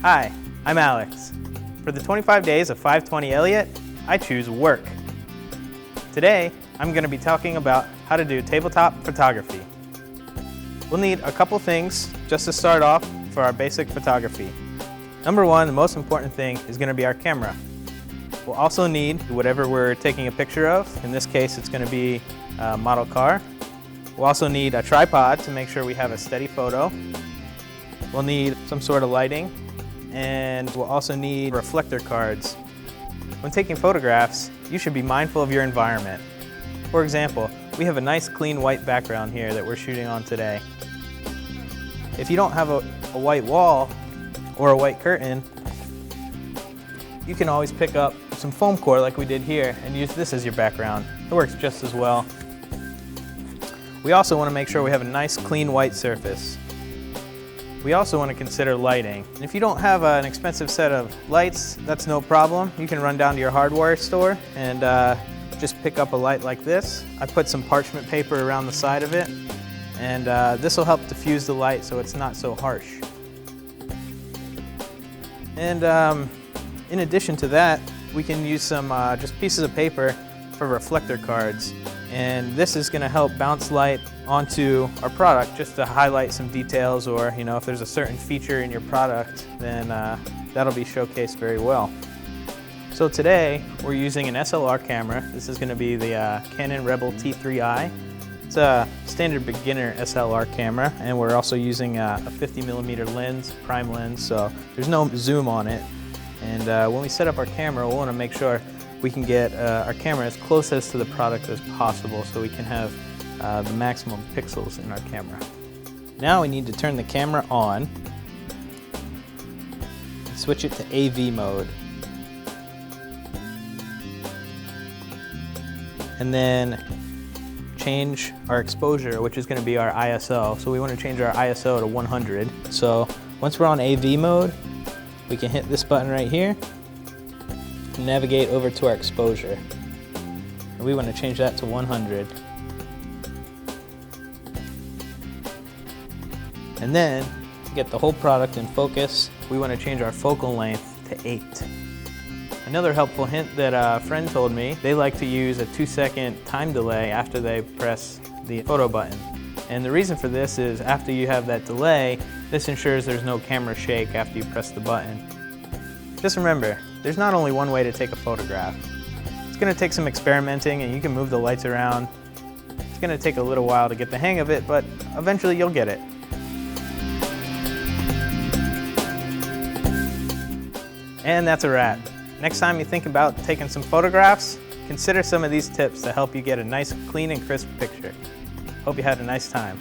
Hi, I'm Alex. For the 25 days of 520 Elliott, I choose work. Today, I'm going to be talking about how to do tabletop photography. We'll need a couple things just to start off for our basic photography. Number one, the most important thing is going to be our camera. We'll also need whatever we're taking a picture of. In this case, it's going to be a model car. We'll also need a tripod to make sure we have a steady photo. We'll need some sort of lighting, and we'll also need reflector cards. When taking photographs, you should be mindful of your environment. For example, we have a nice clean white background here that we're shooting on today. If you don't have a white wall or a white curtain, you can always pick up some foam core like we did here and use this as your background. It works just as well. We also want to make sure we have a nice clean white surface. We also want to consider lighting. And if you don't have an expensive set of lights, that's no problem. You can run down to your hardware store and just pick up a light like this. I put some parchment paper around the side of it, and this will help diffuse the light so it's not so harsh. And in addition to that, we can use some just pieces of paper for reflector cards. And this is going to help bounce light onto our product just to highlight some details, or if there's a certain feature in your product, then that'll be showcased very well. So today we're using an SLR camera. This is going to be the Canon Rebel T3i. It's a standard beginner SLR camera, and we're also using a 50mm lens, prime lens, so there's no zoom on it. And when we set up our camera, we'll want to make sure we can get our camera as close as to the product as possible so we can have the maximum pixels in our camera. Now we need to turn the camera on and switch it to AV mode. And then change our exposure, which is going to be our ISO. So we want to change our ISO to 100. So once we're on AV mode, we can hit this button right here and navigate over to our exposure. And we want to change that to 100. And then, to get the whole product in focus, we want to change our focal length to 8. Another helpful hint that a friend told me, they like to use a 2-second time delay after they press the photo button. And the reason for this is after you have that delay, this ensures there's no camera shake after you press the button. Just remember, there's not only one way to take a photograph. It's going to take some experimenting, and you can move the lights around. It's going to take a little while to get the hang of it, but eventually you'll get it. And that's a wrap. Next time you think about taking some photographs, consider some of these tips to help you get a nice, clean and crisp picture. Hope you had a nice time.